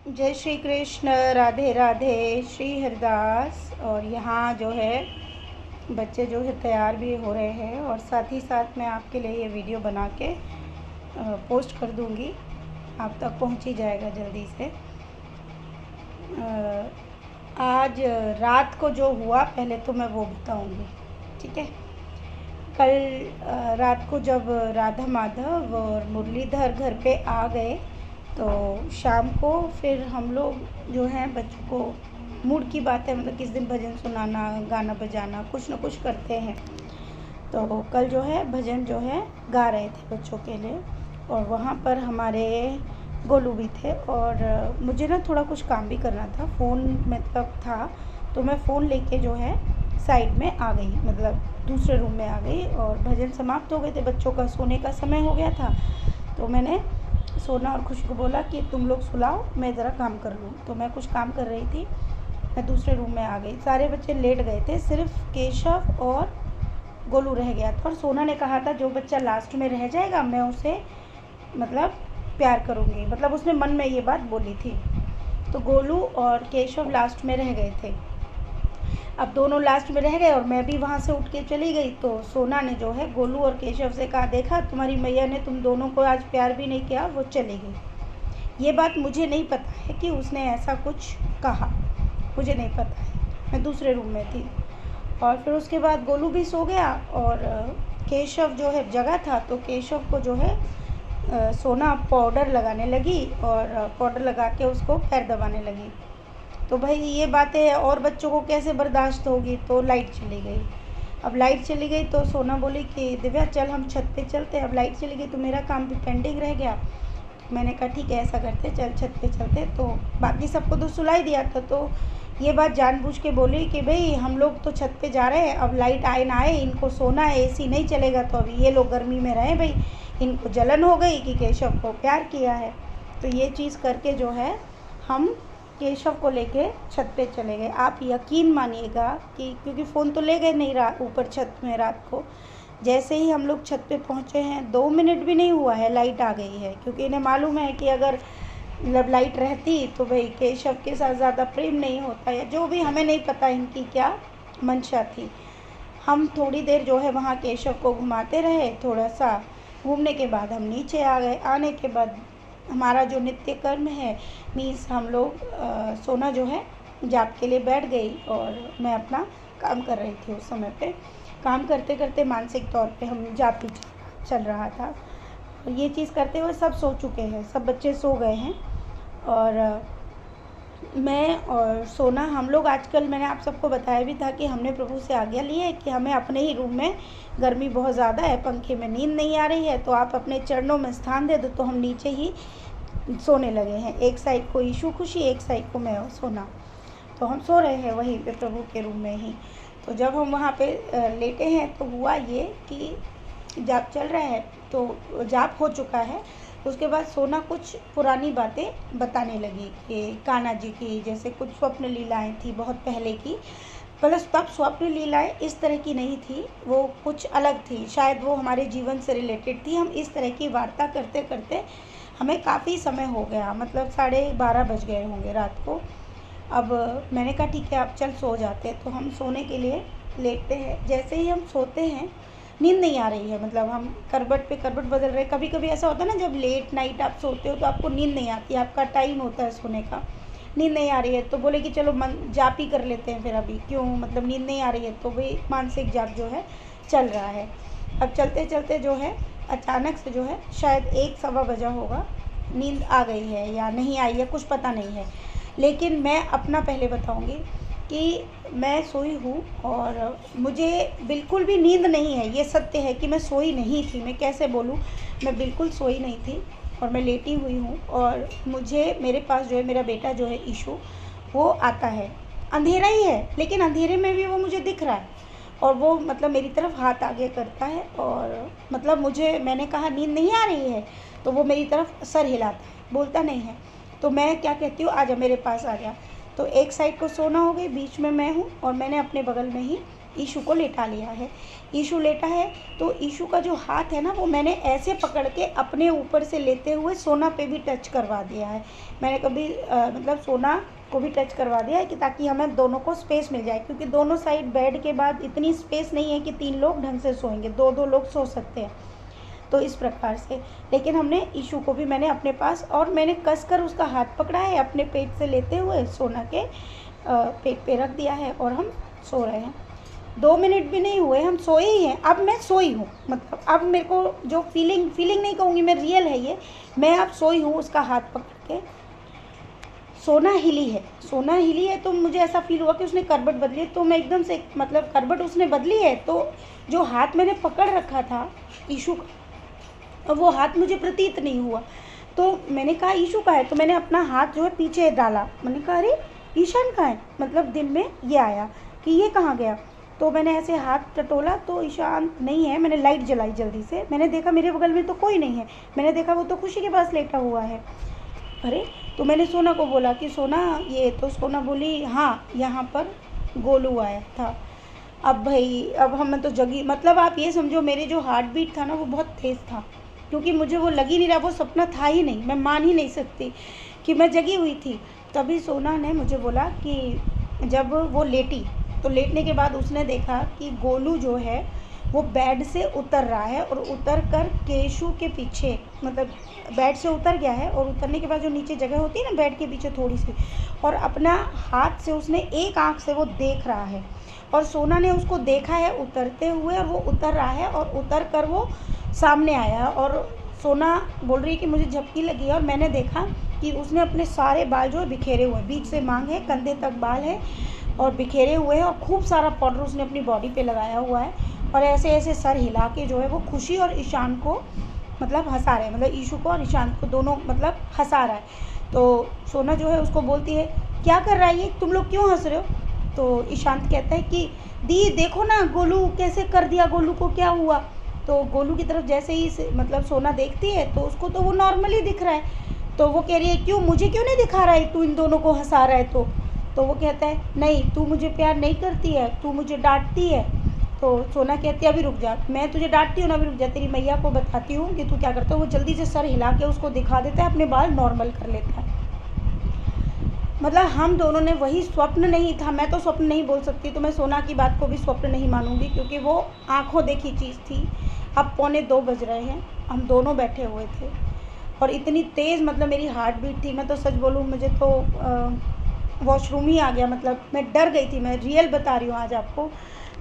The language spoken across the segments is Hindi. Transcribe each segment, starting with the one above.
जय श्री कृष्ण, राधे राधे, श्री हरिदास। और यहाँ जो है बच्चे जो है तैयार भी हो रहे हैं और साथ ही साथ मैं आपके लिए ये वीडियो बना के पोस्ट कर दूँगी, आप तक पहुँच ही जाएगा जल्दी से। आज रात को जो हुआ पहले तो मैं वो बताऊँगी, ठीक है। कल रात को जब राधा माधव और मुरलीधर घर पे आ गए तो शाम को फिर हम लोग जो हैं बच्चों को मूड की बात है, मतलब किस दिन भजन सुनाना, गाना बजाना, कुछ ना कुछ करते हैं। तो कल जो है भजन जो है गा रहे थे बच्चों के लिए और वहाँ पर हमारे गोलू भी थे और मुझे ना थोड़ा कुछ काम भी करना था, फ़ोन मतलब था तो मैं फ़ोन लेके जो है साइड में आ गई, मतलब दूसरे रूम में आ गई और भजन समाप्त हो गए थे, बच्चों का सोने का समय हो गया था। तो मैंने सोना और खुशी को बोला कि तुम लोग सुलाओ, मैं ज़रा काम कर लूँ। तो मैं कुछ काम कर रही थी, मैं दूसरे रूम में आ गई। सारे बच्चे लेट गए थे, सिर्फ केशव और गोलू रह गया था और सोना ने कहा था जो बच्चा लास्ट में रह जाएगा मैं उसे मतलब प्यार करूँगी, मतलब उसने मन में ये बात बोली थी। तो गोलू और केशव लास्ट में रह गए थे। अब दोनों लास्ट में रह गए और मैं भी वहाँ से उठ के चली गई। तो सोना ने जो है गोलू और केशव से कहा, देखा तुम्हारी मैया ने तुम दोनों को आज प्यार भी नहीं किया, वो चली गई। ये बात मुझे नहीं पता है कि उसने ऐसा कुछ कहा, मुझे नहीं पता है, मैं दूसरे रूम में थी। और फिर उसके बाद गोलू भी सो गया और केशव जो है जगह था तो केशव को जो है सोना पाउडर लगाने लगी और पाउडर लगा के उसको पैर दबाने लगी। तो भाई ये बातें और बच्चों को कैसे बर्दाश्त होगी। तो लाइट चली गई। अब लाइट चली गई तो सोना बोली कि दिव्या चल हम छत पे चलते। अब लाइट चली गई तो मेरा काम भी पेंडिंग रह गया। तो मैंने कहा ठीक है ऐसा करते, चल छत पे चलते। तो बाकी सबको तो सुलाई दिया था, तो ये बात जानबूझ के बोली कि भाई हम लोग तो छत पे जा रहे हैं, अब लाइट आए ना आए इनको सोना है, एसी नहीं चलेगा तो अभी ये लोग गर्मी में रहें भाई। इनको जलन हो गई कि केशव को प्यार किया है। तो ये चीज़ करके जो है हम केशव को लेके छत पे चले गए। आप यकीन मानिएगा कि क्योंकि फ़ोन तो ले गए नहीं ऊपर छत में रात को, जैसे ही हम लोग छत पे पहुँचे हैं 2 मिनट भी नहीं हुआ है लाइट आ गई है। क्योंकि इन्हें मालूम है कि अगर मतलब लाइट रहती तो भाई केशव के साथ ज़्यादा प्रेम नहीं होता, या जो भी, हमें नहीं पता इनकी क्या मंशा थी। हम थोड़ी देर जो है वहाँ केशव को घुमाते रहे, थोड़ा सा घूमने के बाद हम नीचे आ गए। आने के बाद हमारा जो नित्य कर्म है मीन्स हम लोग सोना जो है जाप के लिए बैठ गई और मैं अपना काम कर रही थी। उस समय पे काम करते करते मानसिक तौर पे हम जाप ही चल रहा था। और ये चीज़ करते हुए सब सो चुके हैं, सब बच्चे सो गए हैं और मैं और सोना हम लोग आजकल, मैंने आप सबको बताया भी था कि हमने प्रभु से आज्ञा ली है कि हमें अपने ही रूम में, गर्मी बहुत ज़्यादा है, पंखे में नींद नहीं आ रही है, तो आप अपने चरणों में स्थान दे दो। तो हम नीचे ही सोने लगे हैं, एक साइड को ईशु खुशी, एक साइड को मैं और सोना। तो हम सो रहे हैं वहीं पे प्रभु के रूम में ही। तो जब हम वहाँ पे लेटे हैं तो हुआ ये कि जाप चल रहा है, तो जाप हो चुका है। उसके बाद सोना कुछ पुरानी बातें बताने लगी कि कान्हा जी की जैसे कुछ स्वप्न लीलाएँ थी बहुत पहले की, प्लस तब स्वप्न लीलाएँ इस तरह की नहीं थी, वो कुछ अलग थी, शायद वो हमारे जीवन से रिलेटेड थी। हम इस तरह की वार्ता करते करते हमें काफ़ी समय हो गया, मतलब 12:30 बज गए होंगे रात को। अब मैंने कहा ठीक है अब चल सो जाते हैं। तो हम सोने के लिए लेटते हैं, जैसे ही हम सोते हैं नींद नहीं आ रही है, मतलब हम करवट पे करवट बदल रहे। कभी कभी ऐसा होता है ना जब लेट नाइट आप सोते हो तो आपको नींद नहीं आती, आपका टाइम होता है सोने का, नींद नहीं आ रही है तो बोले कि चलो मन जाप ही कर लेते हैं फिर अभी, क्यों मतलब नींद नहीं आ रही है तो भाई मानसिक जाप जो है चल रहा है। अब चलते चलते जो है अचानक से जो है शायद 1-1:15 बजा होगा, नींद आ गई है या नहीं आई है कुछ पता नहीं है। लेकिन मैं अपना पहले बताऊंगी कि मैं सोई हूँ और मुझे बिल्कुल भी नींद नहीं है, ये सत्य है कि मैं सोई नहीं थी। मैं कैसे बोलूँ, मैं बिल्कुल सोई नहीं थी और मैं लेटी हुई हूँ और मुझे मेरे पास जो है मेरा बेटा जो है ईशु वो आता है। अंधेरा ही है लेकिन अंधेरे में भी वो मुझे दिख रहा है और वो मतलब मेरी तरफ हाथ आगे करता है और मतलब मुझे, मैंने कहा नींद नहीं आ रही है तो वो मेरी तरफ सर हिलाता है, बोलता नहीं है। तो मैं क्या कहती हूँ, आजा मेरे पास आ जा। तो एक साइड को सोना हो गई, बीच में मैं हूँ और मैंने अपने बगल में ही ईशु को लेटा लिया है। ईशु लेटा है तो ईशु का जो हाथ है ना वो मैंने ऐसे पकड़ के अपने ऊपर से लेते हुए सोना पे भी टच करवा दिया है। मैंने कभी मतलब सोना को भी टच करवा दिया है कि ताकि हमें दोनों को स्पेस मिल जाए, क्योंकि दोनों साइड बेड के बाद इतनी स्पेस नहीं है कि 3 लोग ढंग से सोएंगे, 2-2 लोग सो सकते हैं। तो इस प्रकार से, लेकिन हमने ईशु को भी मैंने अपने पास और मैंने कसकर उसका हाथ पकड़ा है, अपने पेट से लेते हुए सोना के पेट पे रख दिया है और हम सो रहे हैं। 2 मिनट भी नहीं हुए हम सोए ही हैं। अब मैं सोई हूँ, मतलब अब मेरे को जो फीलिंग नहीं कहूँगी मैं, रियल है ये, मैं अब सोई हूँ उसका हाथ पकड़ के। सोना हिली है तो मुझे ऐसा फील हुआ कि उसने करवट बदली है, तो मैं एकदम से मतलब करवट उसने बदली है तो जो हाथ मैंने पकड़ रखा था ईशु का, वो हाथ मुझे प्रतीत नहीं हुआ। तो मैंने कहा ईशु का है, तो मैंने अपना हाथ जो है पीछे डाला। मैंने कहा अरे ईशान का है, मतलब दिन में ये आया कि ये कहाँ गया। तो मैंने ऐसे हाथ टटोला तो ईशान नहीं है। मैंने लाइट जलाई जल्दी से, मैंने देखा मेरे बगल में तो कोई नहीं है। मैंने देखा वो तो खुशी के पास लेटा हुआ है। अरे, तो मैंने सोना को बोला कि सोना ये, तो सोना बोली हाँ यहाँ पर गोलू आया था। अब भाई अब हमें तो जगी, मतलब आप ये समझो मेरे जो हार्ट बीट था ना वो बहुत तेज़ था, क्योंकि मुझे वो लग ही नहीं रहा, वो सपना था ही नहीं। मैं मान ही नहीं सकती कि मैं जगी हुई थी। तभी सोना ने मुझे बोला कि जब वो लेटी तो लेटने के बाद उसने देखा कि गोलू जो है वो बेड से उतर रहा है और उतर कर केशु के पीछे, मतलब बेड से उतर गया है और उतरने के बाद जो नीचे जगह होती है ना बेड के पीछे थोड़ी सी, और अपना हाथ से उसने एक आंख से वो देख रहा है और सोना ने उसको देखा है उतरते हुए और वो उतर रहा है और उतर कर वो सामने आया। और सोना बोल रही है कि मुझे झपकी लगी है और मैंने देखा कि उसने अपने सारे बाल जो है बिखेरे हुए हैं, बीच से मांग है, कंधे तक बाल है और बिखेरे हुए हैं और खूब सारा पाउडर उसने अपनी बॉडी पे लगाया हुआ है और ऐसे ऐसे सर हिला के जो है वो खुशी और ईशान को मतलब हंसा रहे हैं, मतलब ईशु को और ईशान को दोनों मतलब हंसा रहा है। तो सोना जो है उसको बोलती है क्या कर रहा है ये, तुम लोग क्यों हंस रहे हो। तो ईशांत कहता है कि दी देखो ना गोलू कैसे कर दिया, गोलू को क्या हुआ। तो गोलू की तरफ जैसे ही मतलब सोना देखती है तो उसको तो वो नॉर्मली दिख रहा है। तो वो कह रही है क्यों, मुझे क्यों नहीं दिखा रहा है, तू इन दोनों को हंसा रहा है। तो वो कहता है नहीं, तू मुझे प्यार नहीं करती है, तू मुझे डांटती है। तो सोना कहती है अभी रुक जा, मैं तुझे डांटती हूँ ना, अभी रुक जा, तेरी मैया को बताती हूँ कि तू क्या करता है। वो जल्दी से सर हिला के उसको दिखा देता है, अपने बाल नॉर्मल कर लेता है। मतलब हम दोनों ने वही स्वप्न नहीं था, मैं तो स्वप्न नहीं बोल सकती, तो मैं सोना की बात को भी स्वप्न नहीं मानूंगी क्योंकि वो आंखों देखी चीज़ थी। अब 1:45 बज रहे हैं, हम दोनों बैठे हुए थे और इतनी तेज़ मतलब मेरी हार्ट बीट थी, मैं तो सच बोलूँ मुझे तो वॉशरूम ही आ गया। मतलब मैं डर गई थी, मैं रियल बता रही हूँ आज आपको,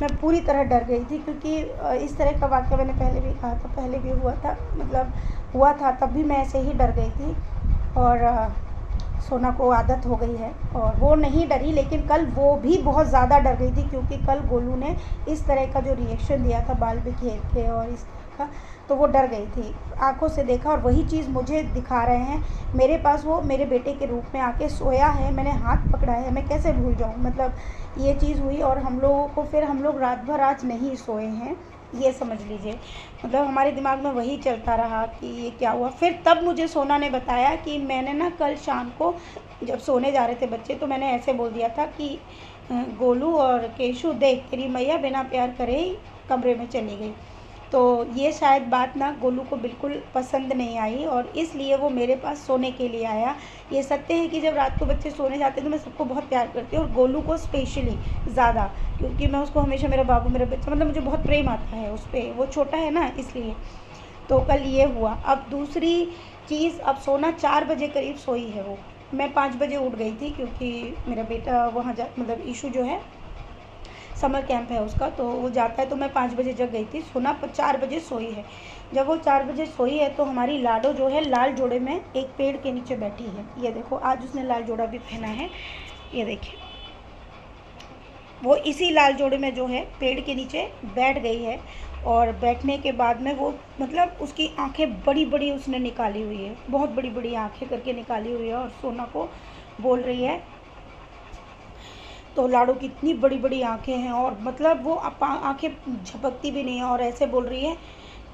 मैं पूरी तरह डर गई थी क्योंकि इस तरह का वाक़या मैंने पहले भी कहा था, पहले भी हुआ था, मतलब हुआ था तब भी मैं ऐसे ही डर गई थी। और सोना को आदत हो गई है और वो नहीं डरी, लेकिन कल वो भी बहुत ज़्यादा डर गई थी क्योंकि कल गोलू ने इस तरह का जो रिएक्शन दिया था बाल बिखेर के और इस तरह का, तो वो डर गई थी। आंखों से देखा और वही चीज़ मुझे दिखा रहे हैं मेरे पास, वो मेरे बेटे के रूप में आके सोया है, मैंने हाथ पकड़ा है, मैं कैसे भूल जाऊँ। मतलब ये चीज़ हुई और हम लोगों को फिर हम लोग रात भर आज नहीं सोए हैं, ये समझ लीजिए। मतलब हमारे दिमाग में वही चलता रहा कि ये क्या हुआ। फिर तब मुझे सोना ने बताया कि मैंने ना कल शाम को जब सोने जा रहे थे बच्चे तो मैंने ऐसे बोल दिया था कि गोलू और केशु देख तेरी मैया बिना प्यार करे ही कमरे में चली गई। तो ये शायद बात ना गोलू को बिल्कुल पसंद नहीं आई और इसलिए वो मेरे पास सोने के लिए आया। ये सत्य है कि जब रात को बच्चे सोने जाते हैं तो मैं सबको बहुत प्यार करती हूँ और गोलू को स्पेशली ज़्यादा, क्योंकि मैं उसको हमेशा मेरा बाबू मेरा बच्चा, मतलब मुझे बहुत प्रेम आता है उस पर, वो छोटा है ना इसलिए। तो कल ये हुआ। अब दूसरी चीज़, अब सोना 4 बजे करीब सोई है वो, मैं 5 बजे उठ गई थी क्योंकि मेरा बेटा वहाँ मतलब ईशू जो है समर कैंप है उसका, तो वो जाता है, तो मैं 5 बजे जग गई थी। सोना 4 बजे सोई है। जब वो 4 बजे सोई है तो हमारी लाडो जो है लाल जोड़े में एक पेड़ के नीचे बैठी है। ये देखो आज उसने लाल जोड़ा भी पहना है, ये देखिए वो इसी लाल जोड़े में जो है पेड़ के नीचे बैठ गई है। और बैठने के बाद में वो मतलब उसकी आंखें बड़ी बड़ी उसने निकाली हुई है, बहुत बड़ी बड़ी आंखें करके निकाली हुई है और सोना को बोल रही है। तो लाडो की इतनी बड़ी बड़ी आंखें हैं और मतलब वो आंखें झपकती भी नहीं है और ऐसे बोल रही है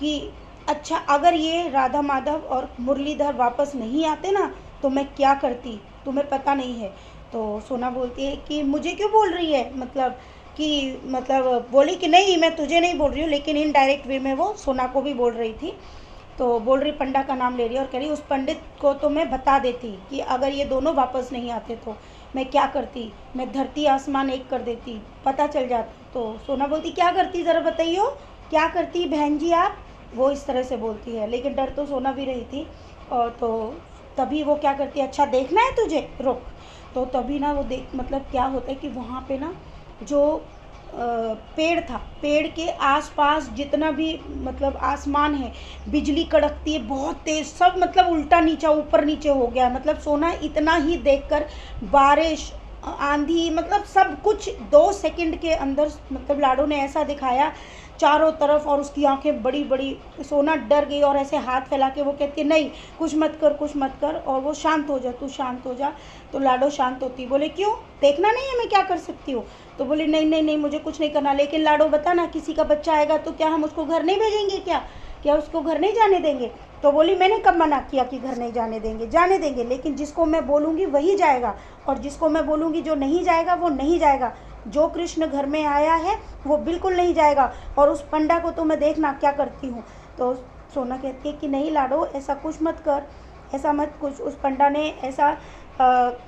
कि अच्छा अगर ये राधा माधव और मुरलीधर वापस नहीं आते ना तो मैं क्या करती, तुम्हें पता नहीं है। तो सोना बोलती है कि मुझे क्यों बोल रही है, मतलब कि मतलब बोली कि नहीं मैं तुझे नहीं बोल रही हूँ, लेकिन इनडायरेक्ट वे में वो सोना को भी बोल रही थी। तो बोल रही पंडा का नाम ले रही है और कह रही उस पंडित को तो मैं बता देती कि अगर ये दोनों वापस नहीं आते तो मैं क्या करती, मैं धरती आसमान एक कर देती, पता चल जाता। तो सोना बोलती क्या करती ज़रा बताइयो, क्या करती बहन जी आप, वो इस तरह से बोलती है। लेकिन डर तो सोना भी रही थी। और तो तभी वो क्या करती है, अच्छा देखना है तुझे, रुक। तो तभी ना वो देख मतलब क्या होता है कि वहाँ पे ना जो पेड़ था, पेड़ के आसपास जितना भी मतलब आसमान है, बिजली कड़कती है बहुत तेज, सब मतलब उल्टा नीचा ऊपर नीचे हो गया। मतलब सोना इतना ही देखकर बारिश आंधी मतलब सब कुछ 2 सेकंड के अंदर मतलब लाडो ने ऐसा दिखाया चारों तरफ, और उसकी आंखें बड़ी बड़ी। सोना डर गई और ऐसे हाथ फैला के वो कहती है नहीं कुछ मत कर, कुछ मत कर, और वो शांत हो जा, तू शांत हो जा। तो लाडो शांत होती, बोले क्यों, देखना नहीं है मैं क्या कर सकती हूँ। तो बोली नहीं नहीं नहीं मुझे कुछ नहीं करना। लेकिन लाडो बता ना, किसी का बच्चा आएगा तो क्या हम उसको घर नहीं भेजेंगे, क्या क्या उसको घर नहीं जाने देंगे। तो बोली मैंने कब मना किया कि घर नहीं जाने देंगे, जाने देंगे, लेकिन जिसको मैं बोलूँगी वही जाएगा, और जिसको मैं बोलूँगी जो नहीं जाएगा वो नहीं जाएगा। जो कृष्ण घर में आया है वो बिल्कुल नहीं जाएगा, और उस पंडा को तो मैं देखना क्या करती हूँ। तो सोना कहती है कि नहीं लाडो ऐसा कुछ मत कर, ऐसा मत कुछ। उस पंडा ने ऐसा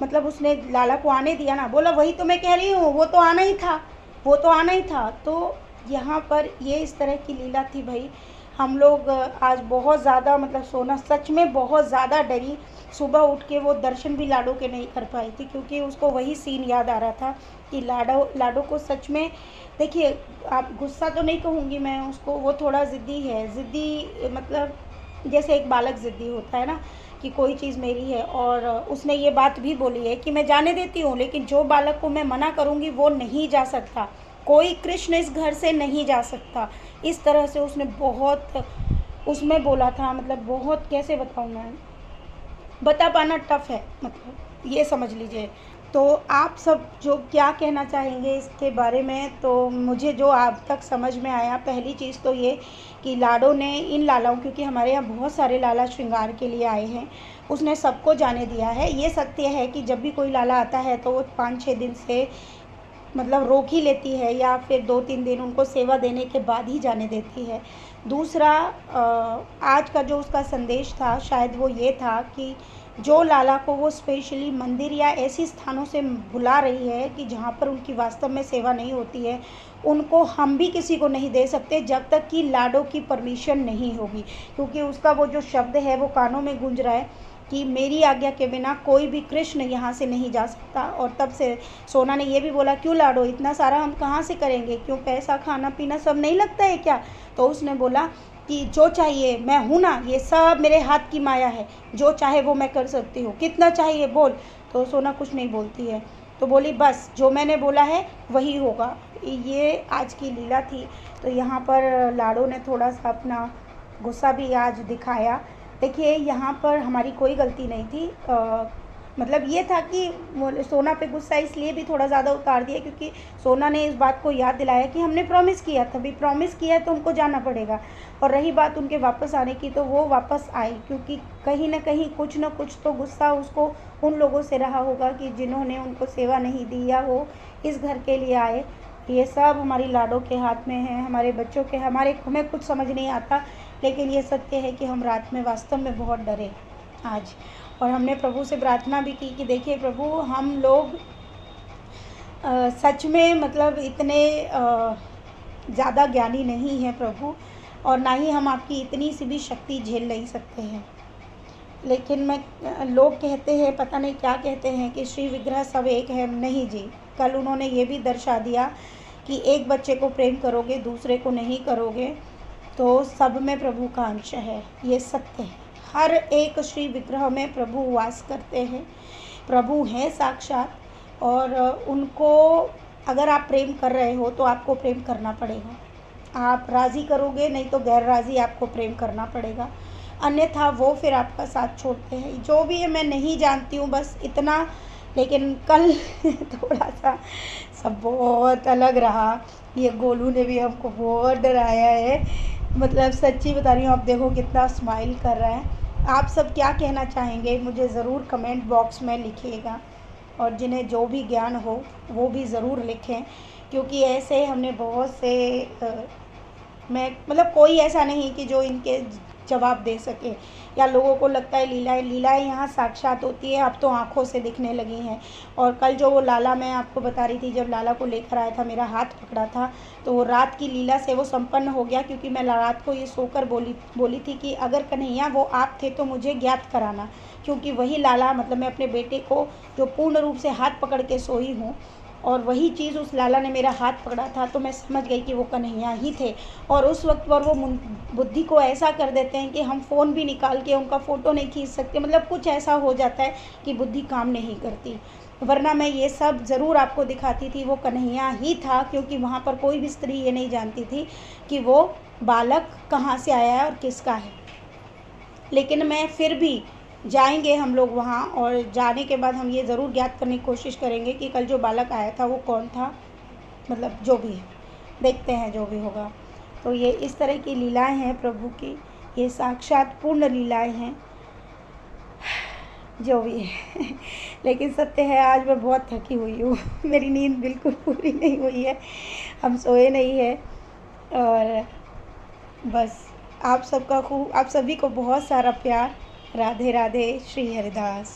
मतलब उसने लाला को आने दिया ना, बोला वही तो मैं कह रही हूँ, वो तो आना ही था, वो तो आना ही था। तो यहाँ पर ये इस तरह की लीला थी भाई। हम लोग आज बहुत ज़्यादा मतलब सोना सच में बहुत ज़्यादा डरी। सुबह उठ के वो दर्शन भी लाडो के नहीं कर पाई थी, क्योंकि उसको वही सीन याद आ रहा था कि लाडो को सच में, देखिए आप गुस्सा तो नहीं कहूँगी मैं उसको, वो थोड़ा ज़िद्दी है। ज़िद्दी मतलब जैसे एक बालक ज़िद्दी होता है ना कि कोई चीज़ मेरी है, और उसने ये बात भी बोली है कि मैं जाने देती हूँ, लेकिन जो बालक को मैं मना करूँगी वो नहीं जा सकता, कोई कृष्ण इस घर से नहीं जा सकता। इस तरह से उसने बहुत उसमें बोला था, मतलब बहुत कैसे बताऊँ मैं, बता पाना टफ है, मतलब ये समझ लीजिए। तो आप सब जो क्या कहना चाहेंगे इसके बारे में। तो मुझे जो अब तक समझ में आया, पहली चीज़ तो ये कि लाडो ने इन लालाओं, क्योंकि हमारे यहाँ बहुत सारे लाला श्रृंगार के लिए आए हैं, उसने सबको जाने दिया है। ये सत्य है कि जब भी कोई लाला आता है तो वो 5-6 दिन से मतलब रोक ही लेती है, या फिर 2-3 दिन उनको सेवा देने के बाद ही जाने देती है। दूसरा आज का जो उसका संदेश था शायद वो ये था कि जो लाला को वो स्पेशली मंदिर या ऐसी स्थानों से बुला रही है कि जहाँ पर उनकी वास्तव में सेवा नहीं होती है, उनको हम भी किसी को नहीं दे सकते जब तक कि लाडो की परमिशन नहीं होगी। क्योंकि उसका वो जो शब्द है वो कानों में गूंज रहा है कि मेरी आज्ञा के बिना कोई भी कृष्ण यहाँ से नहीं जा सकता। और तब से सोना ने ये भी बोला क्यों लाडो, इतना सारा हम कहाँ से करेंगे, क्यों पैसा खाना पीना सब नहीं लगता है क्या। तो उसने बोला कि जो चाहिए मैं हूँ ना, ये सब मेरे हाथ की माया है, जो चाहे वो मैं कर सकती हूँ, कितना चाहिए बोल। तो सोना कुछ नहीं बोलती है, तो बोली बस जो मैंने बोला है वही होगा। ये आज की लीला थी। तो यहाँ पर लाडो ने थोड़ा सा अपना गुस्सा भी आज दिखाया। देखिए यहाँ पर हमारी कोई गलती नहीं थी। मतलब ये था कि सोना पे गुस्सा इसलिए भी थोड़ा ज़्यादा उतार दिया क्योंकि सोना ने इस बात को याद दिलाया कि हमने प्रॉमिस किया था, भी प्रॉमिस किया है तो हमको जाना पड़ेगा। और रही बात उनके वापस आने की, तो वो वापस आई क्योंकि कहीं ना कहीं कुछ ना कुछ तो गुस्सा उसको उन लोगों से रहा होगा कि जिन्होंने उनको सेवा नहीं दी या वो इस घर के लिए आए। ये सब हमारी लाडो के हाथ में है, हमारे बच्चों के, हमें कुछ समझ नहीं आता। लेकिन ये सत्य है कि हम रात में वास्तव में बहुत डरे आज। और हमने प्रभु से प्रार्थना भी की कि देखिए प्रभु, हम लोग सच में मतलब इतने ज़्यादा ज्ञानी नहीं हैं प्रभु, और ना ही हम आपकी इतनी सी भी शक्ति झेल नहीं सकते हैं। लेकिन लोग कहते हैं, पता नहीं क्या कहते हैं कि श्री विग्रह सब एक है। नहीं जी, कल उन्होंने ये भी दर्शा दिया कि एक बच्चे को प्रेम करोगे दूसरे को नहीं करोगे तो सब में प्रभु का अंश है। ये सत्य है, हर एक श्री विग्रह में प्रभु वास करते हैं, प्रभु हैं साक्षात। और उनको अगर आप प्रेम कर रहे हो तो आपको प्रेम करना पड़ेगा। आप राज़ी करोगे, नहीं तो गैर राज़ी आपको प्रेम करना पड़ेगा, अन्यथा वो फिर आपका साथ छोड़ते हैं। जो भी है मैं नहीं जानती हूँ, बस इतना। लेकिन कल थोड़ा सा सब बहुत अलग रहा। ये गोलू ने भी हमको बहुत डराया है, मतलब सच्ची बता रही हूँ। आप देखो कितना स्माइल कर रहा है। आप सब क्या कहना चाहेंगे मुझे ज़रूर कमेंट बॉक्स में लिखिएगा, और जिन्हें जो भी ज्ञान हो वो भी ज़रूर लिखें। क्योंकि ऐसे हमने बहुत से मैं मतलब कोई ऐसा नहीं कि जो इनके जवाब दे सके, या लोगों को लगता है लीलाएँ यहाँ साक्षात होती है, अब तो आँखों से दिखने लगी हैं। और कल जो वो लाला मैं आपको बता रही थी, जब लाला को लेकर आया था, मेरा हाथ पकड़ा था, तो वो रात की लीला से वो संपन्न हो गया, क्योंकि मैं रात को ये सोकर बोली थी कि अगर कन्हैया वो आप थे तो मुझे ज्ञात कराना, क्योंकि वही लाला मतलब मैं अपने बेटे को जो पूर्ण रूप से हाथ पकड़ के सोई हूँ, और वही चीज़ उस लाला ने मेरा हाथ पकड़ा था, तो मैं समझ गई कि वो कन्हैया ही थे। और उस वक्त पर वो बुद्धि को ऐसा कर देते हैं कि हम फ़ोन भी निकाल के उनका फ़ोटो नहीं खींच सकते, मतलब कुछ ऐसा हो जाता है कि बुद्धि काम नहीं करती। वरना मैं ये सब ज़रूर आपको दिखाती थी, वो कन्हैया ही था, क्योंकि वहाँ पर कोई भी स्त्री ये नहीं जानती थी कि वो बालक कहाँ से आया है और किसका है। लेकिन मैं फिर भी जाएंगे हम लोग वहाँ, और जाने के बाद हम ये ज़रूर ज्ञात करने की कोशिश करेंगे कि कल जो बालक आया था वो कौन था, मतलब जो भी है, देखते हैं जो भी होगा। तो ये इस तरह की लीलाएं हैं प्रभु की, ये साक्षात पूर्ण लीलाएं हैं, जो भी है। लेकिन सत्य है आज मैं बहुत थकी हुई हूँ। मेरी नींद बिल्कुल पूरी नहीं हुई है, हम सोए नहीं हैं। और बस आप सभी को बहुत सारा प्यार। राधे राधे। श्री हरिदास।